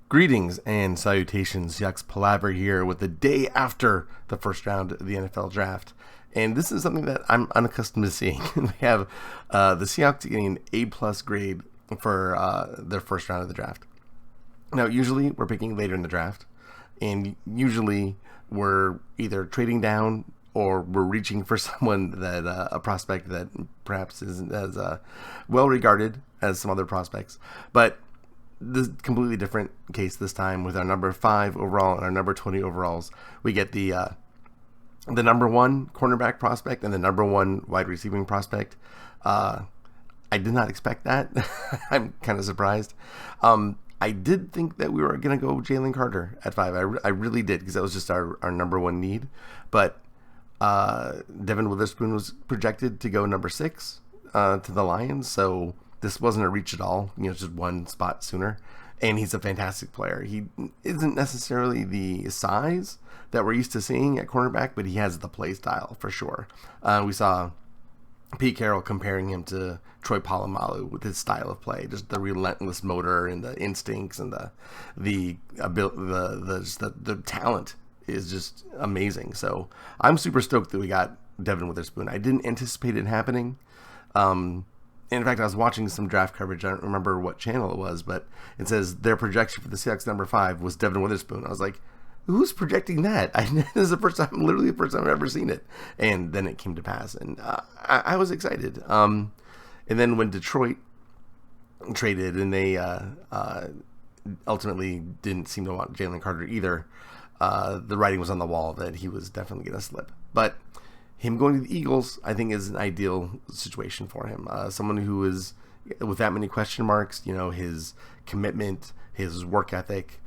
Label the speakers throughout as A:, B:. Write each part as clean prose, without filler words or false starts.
A: Greetings and salutations, Seahawks Palaver here with the day after the first round of the NFL draft. And this is something that I'm unaccustomed to seeing. We have the Seahawks getting an A-plus grade for their first round of the draft. Now, usually we're picking later in the draft, and usually we're either trading down or we're reaching for someone that a prospect that perhaps isn't as well regarded as some other prospects. But this is a completely different case this time with our number 5 overall and our number 20 overalls. We get the number 1 cornerback prospect and the number 1 wide receiving prospect. I did not expect that. I'm kind of surprised. I did think that we were going to go Jalen Carter at 5. I really did, because that was just our number 1 need. But Devin Witherspoon was projected to go number 6 to the Lions, so this wasn't a reach at all, just one spot sooner. And he's a fantastic player. He isn't necessarily the size that we're used to seeing at cornerback, but he has the play style for sure. We saw Pete Carroll comparing him to Troy Polamalu with his style of play, just the relentless motor and the instincts and the talent is just amazing. So I'm super stoked that we got Devin Witherspoon. I didn't anticipate it happening. In fact, I was watching some draft coverage. I don't remember what channel it was, but it says their projection for the Seahawks number 5 was Devin Witherspoon. I was like, who's projecting that? This is literally the first time I've ever seen it. And then it came to pass, and I was excited. And then when Detroit traded, and they ultimately didn't seem to want Jalen Carter either, the writing was on the wall that he was definitely going to slip. But him going to the Eagles, I think, is an ideal situation for him. Someone who is, with that many question marks, his commitment, his work ethic,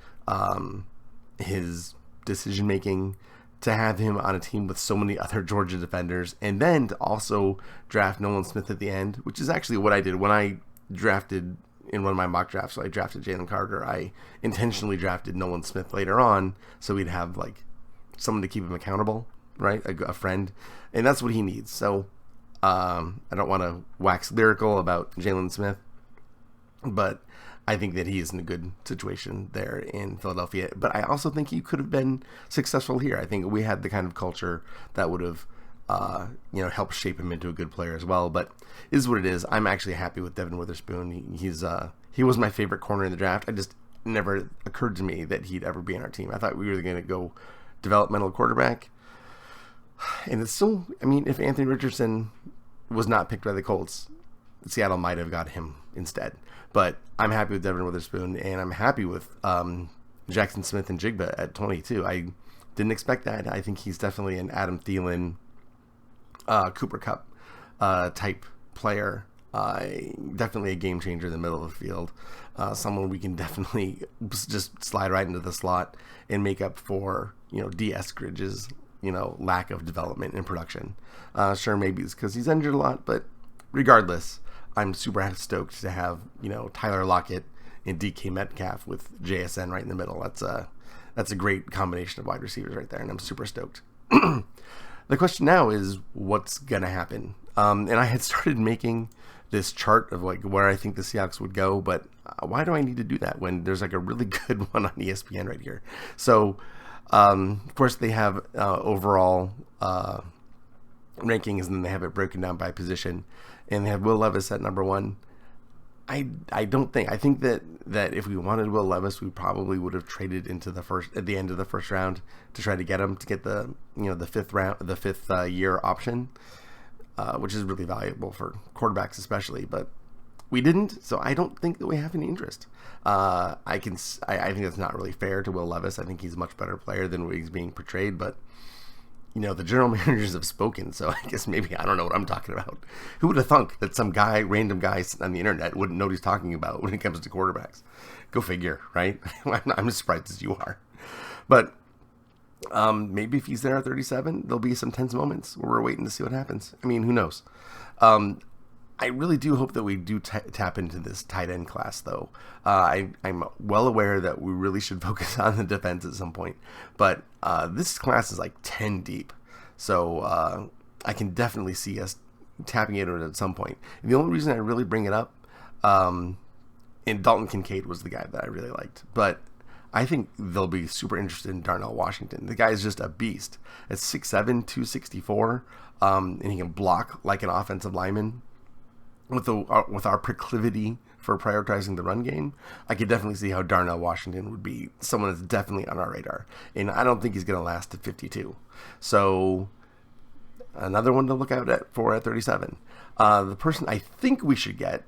A: his decision making, to have him on a team with so many other Georgia defenders, and then to also draft Nolan Smith at the end, which is actually what I did when I drafted in one of my mock drafts. So I drafted Jalen Carter. I intentionally drafted Nolan Smith later on, so we'd have someone to keep him accountable, right? A friend, and that's what he needs. So I don't want to wax lyrical about Jalen Smith, but I think that he is in a good situation there in Philadelphia. But I also think he could have been successful here. I think we had the kind of culture that would have helped shape him into a good player as well. But it is what it is. I'm actually happy with Devin Witherspoon. He was my favorite corner in the draft. I just never occurred to me that he'd ever be on our team. I thought we were going to go developmental quarterback. And it's still, if Anthony Richardson was not picked by the Colts, Seattle might have got him instead. But I'm happy with Devin Witherspoon, and I'm happy with Jackson Smith and Jigba at 22. I didn't expect that. I think he's definitely an Adam Thielen, Cooper Kupp type player. Definitely a game changer in the middle of the field. Someone we can definitely just slide right into the slot and make up for, D. Eskridge's lack of development in production. Sure, maybe it's because he's injured a lot, but regardless, I'm super stoked to have, Tyler Lockett and DK Metcalf with JSN right in the middle. That's a great combination of wide receivers right there, and I'm super stoked. The question now is what's going to happen? And I had started making this chart of where I think the Seahawks would go, but why do I need to do that when there's a really good one on ESPN right here? So, of course, they have overall rankings, and then they have it broken down by position, and they have Will Levis at number 1. I think that if we wanted Will Levis, we probably would have traded into at the end of the first round to try to get him, to get the the fifth year option, which is really valuable for quarterbacks especially, but we didn't, so I don't think that we have any interest. I think that's not really fair to Will Levis. I think he's a much better player than what he's being portrayed, but the general managers have spoken, so I guess maybe I don't know what I'm talking about. Who would have thunk that some random guy on the internet wouldn't know what he's talking about when it comes to quarterbacks? Go figure, right? I'm as surprised as you are. But maybe if he's there at 37, there'll be some tense moments where we're waiting to see what happens. Who knows? I really do hope that we do tap into this tight end class, though. I'm well aware that we really should focus on the defense at some point, but this class is 10 deep, so I can definitely see us tapping into it at some point. And the only reason I really bring it up, and Dalton Kincaid was the guy that I really liked, but I think they'll be super interested in Darnell Washington. The guy is just a beast. At 6'7", 264, and he can block like an offensive lineman. With our proclivity for prioritizing the run game, I could definitely see how Darnell Washington would be someone that's definitely on our radar. And I don't think he's going to last at 52. So another one to look out at 37. The person I think we should get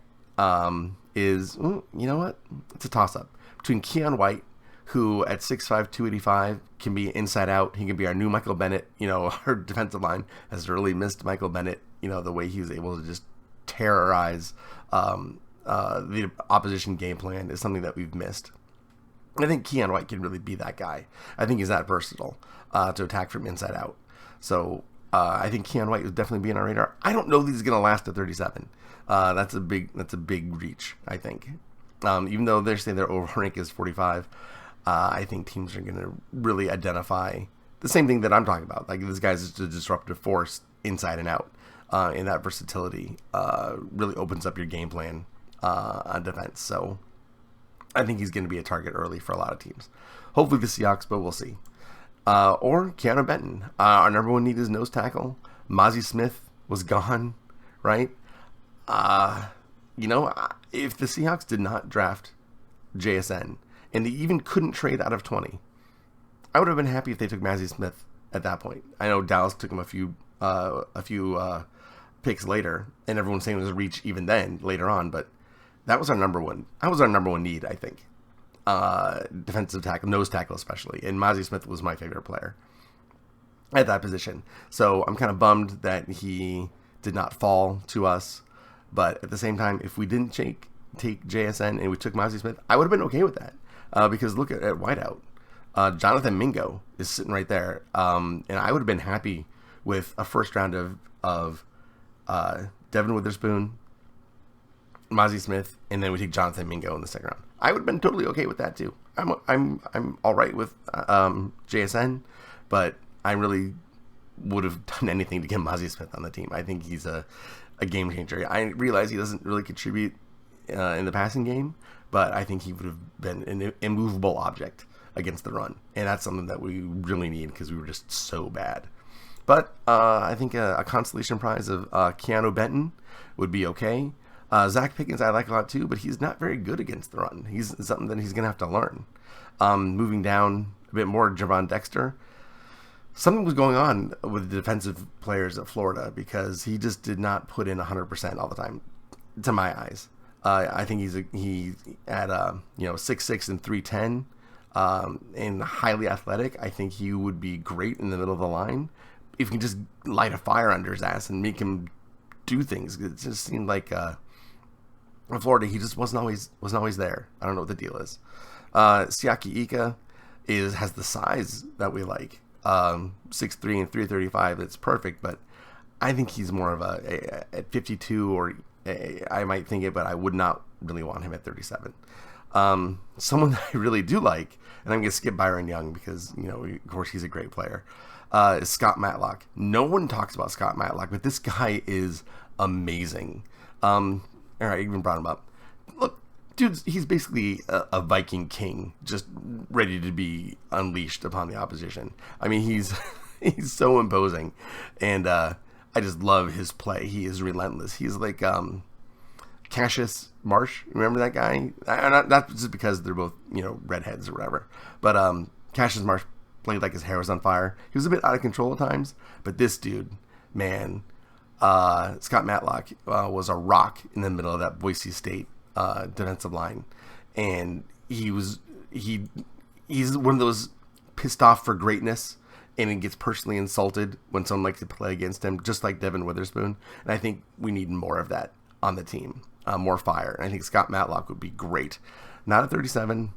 A: is, you know what? It's a toss-up between Keon White, who at 6'5", 285 can be inside out. He can be our new Michael Bennett. Our defensive line has really missed Michael Bennett, the way he was able to just terrorize the opposition game plan is something that we've missed. I think Keon White can really be that guy. I think he's that versatile to attack from inside out. So I think Keon White would definitely be on our radar. I don't know that he's going to last at 37. That's a big reach, I think. Even though they're saying their over rank is 45, I think teams are going to really identify the same thing that I'm talking about. Like, this guy's just a disruptive force inside and out. And that versatility really opens up your game plan on defense. So I think he's going to be a target early for a lot of teams. Hopefully the Seahawks, but we'll see. Or Keanu Benton. Our number one need is nose tackle. Mozzie Smith was gone, right? If the Seahawks did not draft JSN, and they even couldn't trade out of 20, I would have been happy if they took Mozzie Smith at that point. I know Dallas took him a few picks later, and everyone's saying it was a reach even then later on, but that was our number one. That was our number one need, I think. Defensive tackle, nose tackle especially, and Mozzie Smith was my favorite player at that position. So I'm kind of bummed that he did not fall to us, but at the same time, if we didn't take JSN and we took Mozzie Smith, I would have been okay with that, because look at wideout. Jonathan Mingo is sitting right there, and I would have been happy with a first round of Devin Witherspoon, Mozzie Smith, and then we take Jonathan Mingo in the second round. I would have been totally okay with that too. I'm all right with JSN, but I really would have done anything to get Mozzie Smith on the team. I think he's a game changer. I realize he doesn't really contribute in the passing game, but I think he would have been an immovable object against the run, and that's something that we really need because we were just so bad. But I think a consolation prize of Keanu Benton would be okay. Zach Pickens I like a lot too, but he's not very good against the run. He's something that he's going to have to learn. Moving down a bit more, Javon Dexter. Something was going on with the defensive players at Florida because he just did not put in 100% all the time, to my eyes. I think he's at 6'6" and 310 and highly athletic. I think he would be great in the middle of the line if you can just light a fire under his ass and make him do things. It just seemed like in Florida he just wasn't always there. I don't know what the deal is. Siaki Ika has the size that we like. 6'3" and 335. It's perfect, but I think he's more of at 52, or I might think it, but I would not really want him at 37. Someone that I really do like, and I'm going to skip Byron Young because, of course he's a great player, is Scott Matlock. No one talks about Scott Matlock, but this guy is amazing. All right, I even brought him up. Look, dude, he's basically a Viking king, just ready to be unleashed upon the opposition. I mean, he's so imposing, and I just love his play. He is relentless. He's like Cassius Marsh. Remember that guy? Not just because they're both redheads or whatever, but Cassius Marsh played like his hair was on fire. He was a bit out of control at times, but this dude, man, Scott Matlock was a rock in the middle of that Boise State defensive line, and he's one of those pissed off for greatness, and he gets personally insulted when someone likes to play against him, just like Devin Witherspoon. And I think we need more of that on the team, more fire. And I think Scott Matlock would be great, not at 37,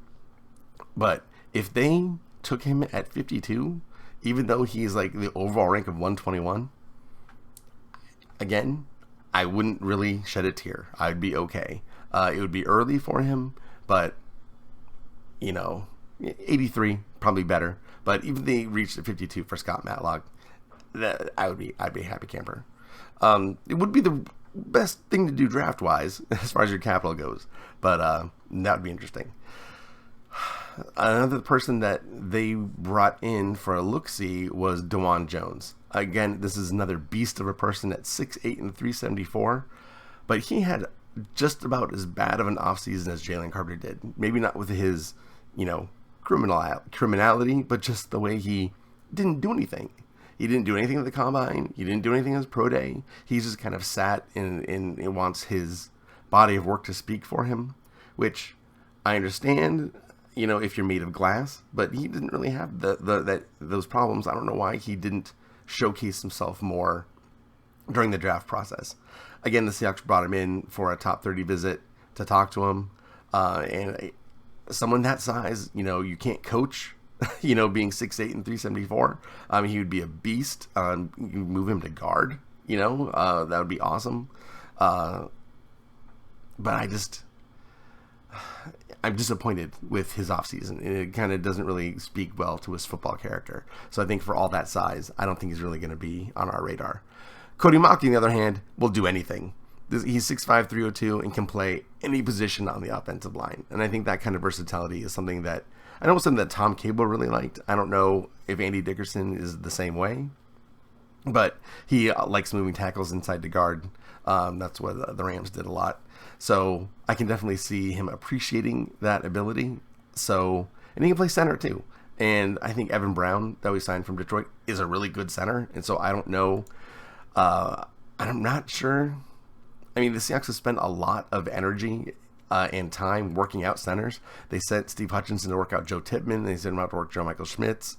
A: but if they took him at 52, even though he's like the overall rank of 121, again, I wouldn't really shed a tear. I'd be okay. It would be early for him, but 83 probably better. But even if they reached at 52 for Scott Matlock, I'd be a happy camper. It would be the best thing to do draft wise as far as your capital goes, but that would be interesting. Another person that they brought in for a look-see was DeJuan Jones. Again, this is another beast of a person at 6'8" and 374, but he had just about as bad of an offseason as Jalen Carter did. Maybe not with his, criminality, but just the way he didn't do anything. He didn't do anything at the combine. He didn't do anything at his pro day. He just kind of sat and wants his body of work to speak for him, which I understand, if you're made of glass, but he didn't really have those problems. I don't know why he didn't showcase himself more during the draft process. Again, the Seahawks brought him in for a top 30 visit to talk to him, and someone that size, you can't coach. Being 6'8" and 374, he would be a beast. You move him to guard, that would be awesome. But I'm disappointed with his offseason. It kind of doesn't really speak well to his football character. So I think for all that size, I don't think he's really going to be on our radar. Cody Mauch, on the other hand, will do anything. He's 6'5", 302, and can play any position on the offensive line. And I think that kind of versatility is something that Tom Cable really liked. I don't know if Andy Dickerson is the same way, but he likes moving tackles inside the guard. That's what the Rams did a lot. So I can definitely see him appreciating that ability. And he can play center too. And I think Evan Brown, that we signed from Detroit, is a really good center. And so I don't know. I'm not sure. I mean, the Seahawks have spent a lot of energy and time working out centers. They sent Steve Hutchinson to work out Joe Tippmann. They sent him out to work Joe Michael Schmitz.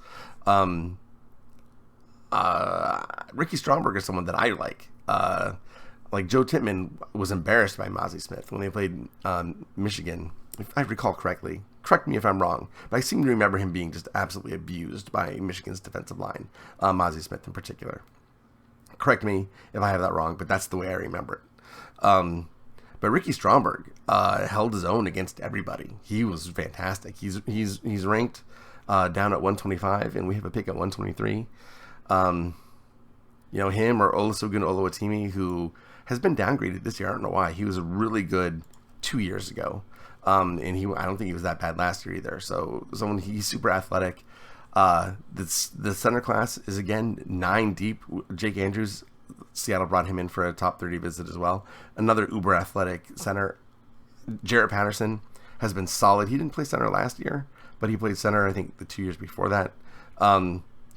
A: Ricky Stromberg is someone that I like. Like Joe Tippmann was embarrassed by Mozzie Smith when they played Michigan, if I recall correctly. Correct me if I'm wrong, but I seem to remember him being just absolutely abused by Michigan's defensive line, Mozzie Smith in particular. Correct me if I have that wrong, but that's the way I remember it. But Ricky Stromberg held his own against everybody. He was fantastic. He's ranked down at 125, and we have a pick at 123. Him or Olusegun Oluwatimi, who has been downgraded this year. I don't know why. He was really good 2 years ago, and I don't think he was that bad last year either. So he's super athletic. The center class is again 9 deep. Jake Andrews, Seattle brought him in for a top 30 visit as well. Another uber athletic center. Jarrett Patterson has been solid. He didn't play center last year, but he played center I think the 2 years before that.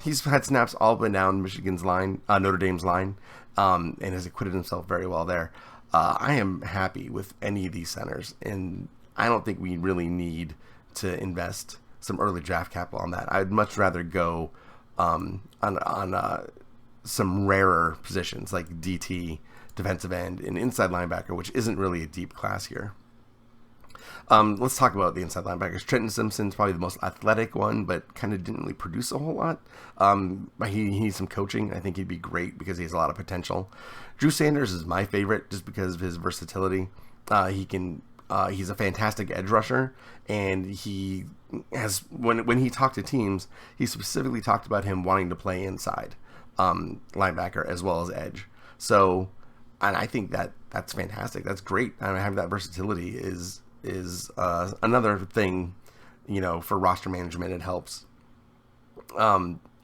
A: He's had snaps all up and down Michigan's line, Notre Dame's line, and has acquitted himself very well there. I am happy with any of these centers, and I don't think we really need to invest some early draft capital on that. I'd much rather go on some rarer positions like DT, defensive end, and inside linebacker, which isn't really a deep class here. Let's talk about the inside linebackers. Trenton Simpson's probably the most athletic one, but kind of didn't really produce a whole lot. But he needs some coaching. I think he'd be great because he has a lot of potential. Drew Sanders is my favorite just because of his versatility. He's a fantastic edge rusher, and he has when he talked to teams, he specifically talked about him wanting to play inside linebacker as well as edge. So, and I think that's fantastic. That's great. Having that versatility is another thing, for roster management. It helps.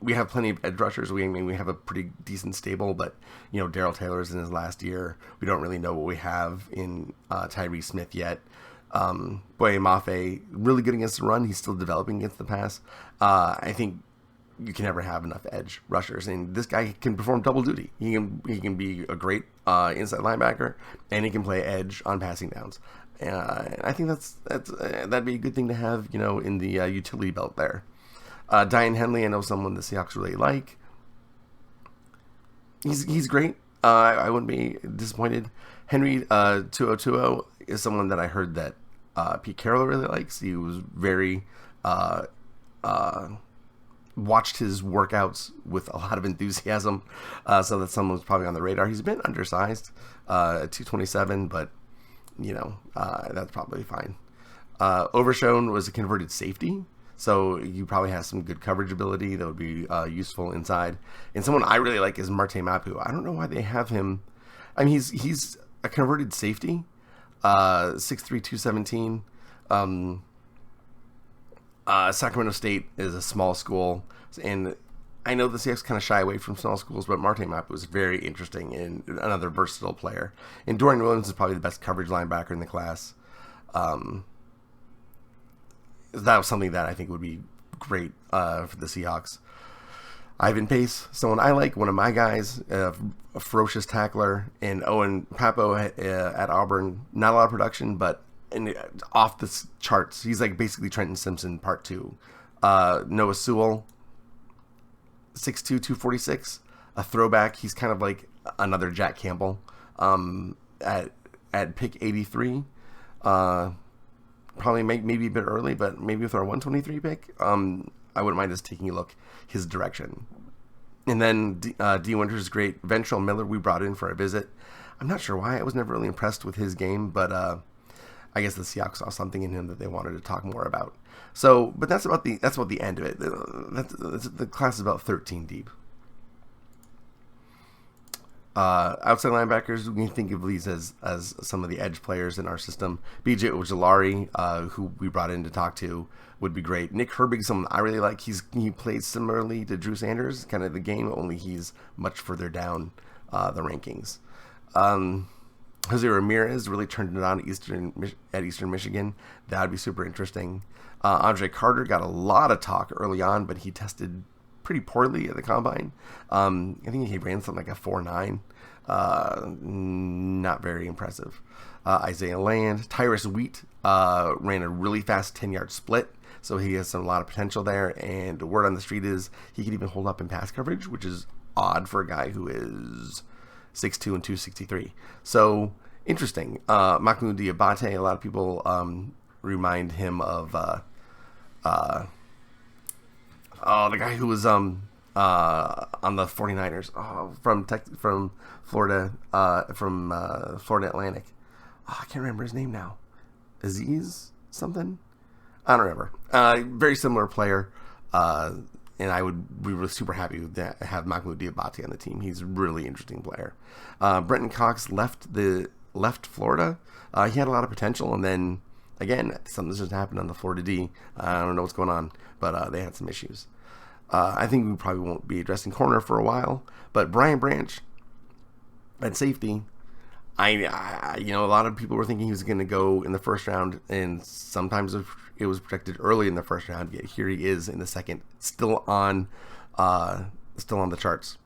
A: We have plenty of edge rushers. We have a pretty decent stable, but Darrell Taylor's in his last year. We don't really know what we have in Tyree Smith yet. Boye Mafe, really good against the run. He's still developing against the pass. I think you can never have enough edge rushers, and this guy can perform double duty. He can be a great inside linebacker, and he can play edge on passing downs. I think that'd be a good thing to have, in the utility belt there. Diane Henley, I know someone the Seahawks really like. He's great. I wouldn't be disappointed. Henry 2020 is someone that I heard that Pete Carroll really likes. He was very watched his workouts with a lot of enthusiasm, so that someone was probably on the radar. He's been undersized at 227, but that's probably fine. Overshone was a converted safety, so you probably have some good coverage ability that would be useful inside. And someone I really like is Marte Mapu. I don't know why they have him. I mean, he's a converted safety, 6'3", 217. Sacramento State is a small school, and I know the Seahawks kind of shy away from small schools, but Marte Mapu was very interesting and another versatile player. And Dorian Williams is probably the best coverage linebacker in the class. That was something that I think would be great for the Seahawks. Ivan Pace, someone I like, one of my guys, a ferocious tackler, and Owen Papo at Auburn. Not a lot of production, but off the charts. He's like basically Trenton Simpson Part 2. Noah Sewell, 6'2", 246, a throwback. He's kind of like another Jack Campbell at pick 83. Probably maybe a bit early, but maybe with our 123 pick, I wouldn't mind just taking a look his direction. And then D. Winters, great. Ventrell Miller, we brought in for a visit. I'm not sure why. I was never really impressed with his game, but I guess the Seahawks saw something in him that they wanted to talk more about. So, but that's about the end of it. The class is about 13 deep. Outside linebackers, we can think of these as some of the edge players in our system. BJ Ojulari, who we brought in to talk to, would be great. Nick Herbig, someone I really like. He plays similarly to Drew Sanders, kind of the game, only he's much further down the rankings. Jose Ramirez really turned it on at Eastern Michigan. That would be super interesting. Andre Carter got a lot of talk early on, but he tested pretty poorly at the combine. I think he ran something like a 4.9. Not very impressive. Isaiah Land, Tyrus Wheat ran a really fast 10-yard split, so he has a lot of potential there. And the word on the street is he can even hold up in pass coverage, which is odd for a guy who is 6'2" and 263. So interesting. Mahmoud Diabate, a lot of people remind him of the guy who was on the 49ers from Florida Florida Atlantic. I can't remember his name now. Aziz something? I don't remember. Very similar player. And we were super happy to have Mahmoud Diabate on the team. He's a really interesting player. Brenton Cox left Florida. He had a lot of potential, and then again, something just happened on the Florida D. I don't know what's going on, but they had some issues. I think we probably won't be addressing corner for a while, but Brian Branch at safety, a lot of people were thinking he was going to go in the first round, and sometimes it was projected early in the first round. Yet here he is in the second, still on the charts.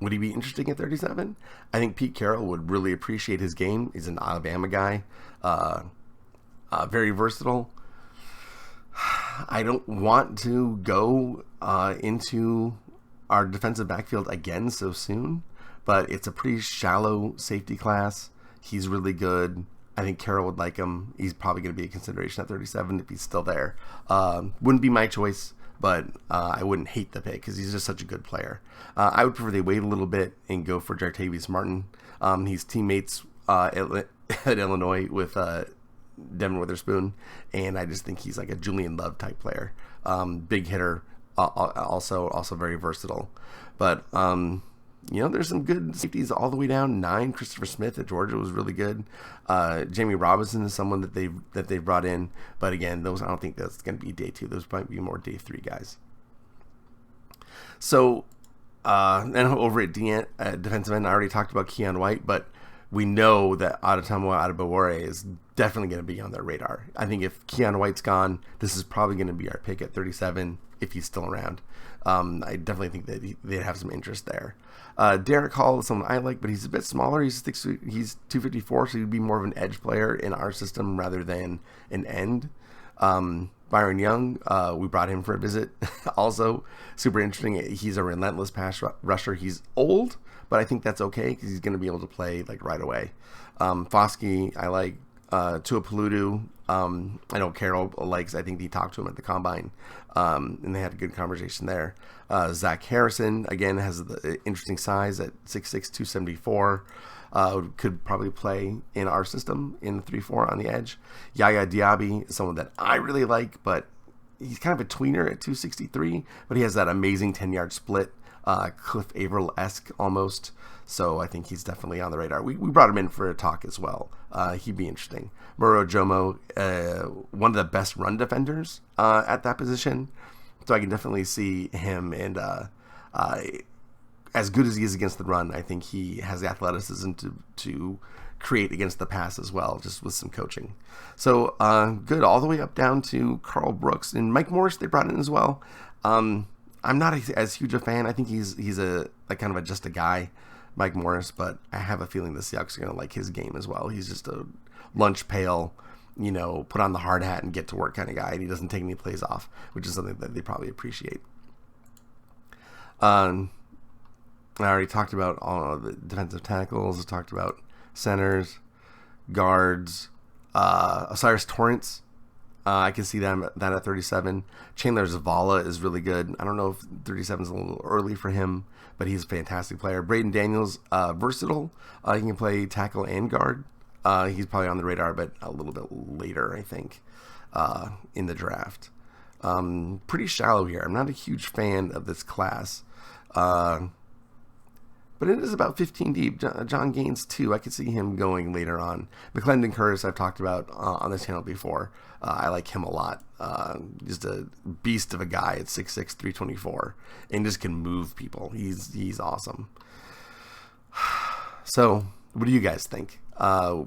A: Would he be interesting at 37? I think Pete Carroll would really appreciate his game. He's an Alabama guy, very versatile. I don't want to go into our defensive backfield again so soon, but it's a pretty shallow safety class. He's really good. I think Carroll would like him. He's probably going to be a consideration at 37 if he's still there. Wouldn't be my choice, but I wouldn't hate the pick because he's just such a good player. I would prefer they wait a little bit and go for Jartavius Martin. He's teammates at Illinois with Devin Witherspoon, and I just think he's like a Julian Love type player. Big hitter, also very versatile. But there's some good safeties all the way down. 9, Christopher Smith at Georgia was really good. Jamie Robinson is someone that they've brought in, but again, those I don't think that's going to be day 2. Those might be more day 3 guys. So then over at defensive end, I already talked about Keon White, but we know that Adetomo Adebawore is definitely going to be on their radar. I think if Keon White's gone, this is probably going to be our pick at 37 if he's still around. I definitely think that they'd have some interest there. Derek Hall is someone I like, but he's a bit smaller. He's 254, so he'd be more of an edge player in our system rather than an end. Byron Young, we brought him for a visit. Also, super interesting. He's a relentless pass rusher. He's old, but I think that's okay because he's going to be able to play like right away. Foskey, I like. Tua Paludu, I know Carroll likes. I think he talked to him at the combine, and they had a good conversation there. Zach Harrison, again, has the interesting size at 6'6", 274. Could probably play in our system in the 3-4 on the edge. Yaya Diaby, someone that I really like, but he's kind of a tweener at 263, but he has that amazing 10-yard split. Cliff Averill-esque almost. So I think he's definitely on the radar. We brought him in for a talk as well. He'd be interesting. Moro Jomo, one of the best run defenders at that position. So I can definitely see him, and as good as he is against the run, I think he has the athleticism to create against the pass as well, just with some coaching. So good, all the way up down to Carl Brooks and Mike Morris. They brought in as well. I'm not as huge a fan. I think he's a kind of just a guy, Mike Morris, but I have a feeling the Seahawks are going to like his game as well. He's just a lunch pail, put on the hard hat and get to work kind of guy, and he doesn't take any plays off, which is something that they probably appreciate. I already talked about all the defensive tackles. I talked about centers, guards, Osiris Torrance. I can see that at 37. Chandler Zavala is really good. I don't know if 37 is a little early for him, but he's a fantastic player. Braden Daniels, versatile. He can play tackle and guard. He's probably on the radar, but a little bit later, I think, in the draft. Pretty shallow here. I'm not a huge fan of this class. But it is about 15 deep. John Gaines, too. I could see him going later on. McClendon Curtis, I've talked about on this channel before. I like him a lot. Just a beast of a guy at 6'6", 324. And just can move people. He's awesome. So, what do you guys think?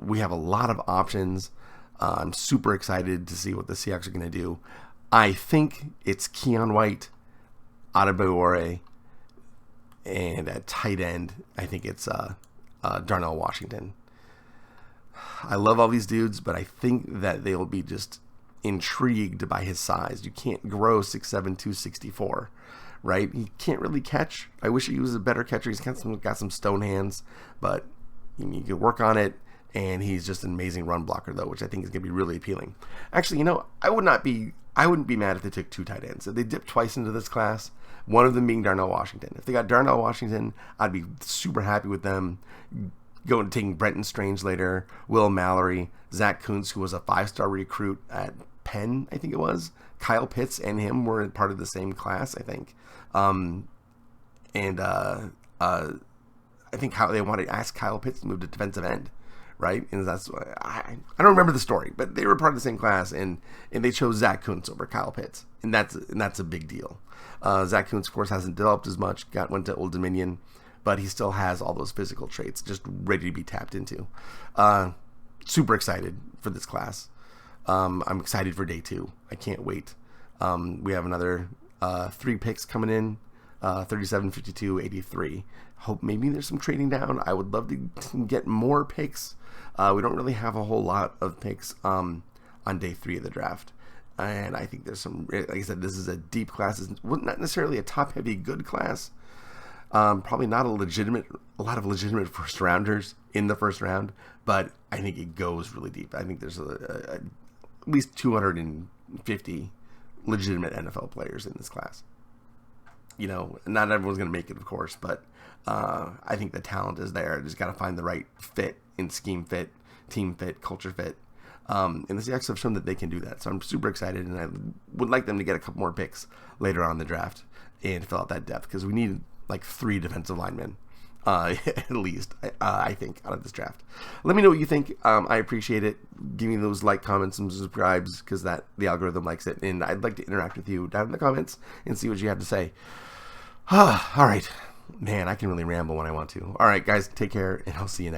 A: We have a lot of options. I'm super excited to see what the Seahawks are going to do. I think it's Keon White, Adebayor, and at tight end, I think it's Darnell Washington. I love all these dudes, but I think that they'll be just intrigued by his size. You can't grow 6'7", 264, right? He can't really catch. I wish he was a better catcher. He's got some stone hands, but you can work on it. And he's just an amazing run blocker, though, which I think is going to be really appealing. Actually, I wouldn't be mad if they took two tight ends. If they dipped twice into this class, one of them being Darnell Washington. If they got Darnell Washington, I'd be super happy with them. Taking Brenton Strange later, Will Mallory, Zach Kuntz, who was a 5-star recruit at Penn, I think it was. Kyle Pitts and him were part of the same class, I think. I think how they wanted to ask Kyle Pitts to move to defensive end. Right, and that's I don't remember the story, but they were part of the same class, and they chose Zach Kuntz over Kyle Pitts, and that's a big deal. Zach Kuntz, of course, hasn't developed as much. Went to Old Dominion, but he still has all those physical traits, just ready to be tapped into. Super excited for this class. I'm excited for day 2. I can't wait. We have another 3 picks coming in. 37, 52, 83. Hope maybe there's some trading down. I would love to get more picks. We don't really have a whole lot of picks on day 3 of the draft. And I think there's some, like I said, this is a deep class. It's not necessarily a top-heavy good class. Probably not a lot of legitimate first rounders in the first round, but I think it goes really deep. I think there's at least 250 legitimate NFL players in this class. Not everyone's going to make it, of course, but I think the talent is there. Just got to find the right fit in scheme fit, team fit, culture fit. And the Seahawks have shown that they can do that. So I'm super excited, and I would like them to get a couple more picks later on in the draft and fill out that depth, because we need like 3 defensive linemen at least, I think, out of this draft. Let me know what you think. I appreciate it. Give me those comments, and subscribes, because the algorithm likes it, and I'd like to interact with you down in the comments and see what you have to say. All right. Man, I can really ramble when I want to. All right, guys, take care, and I'll see you next time.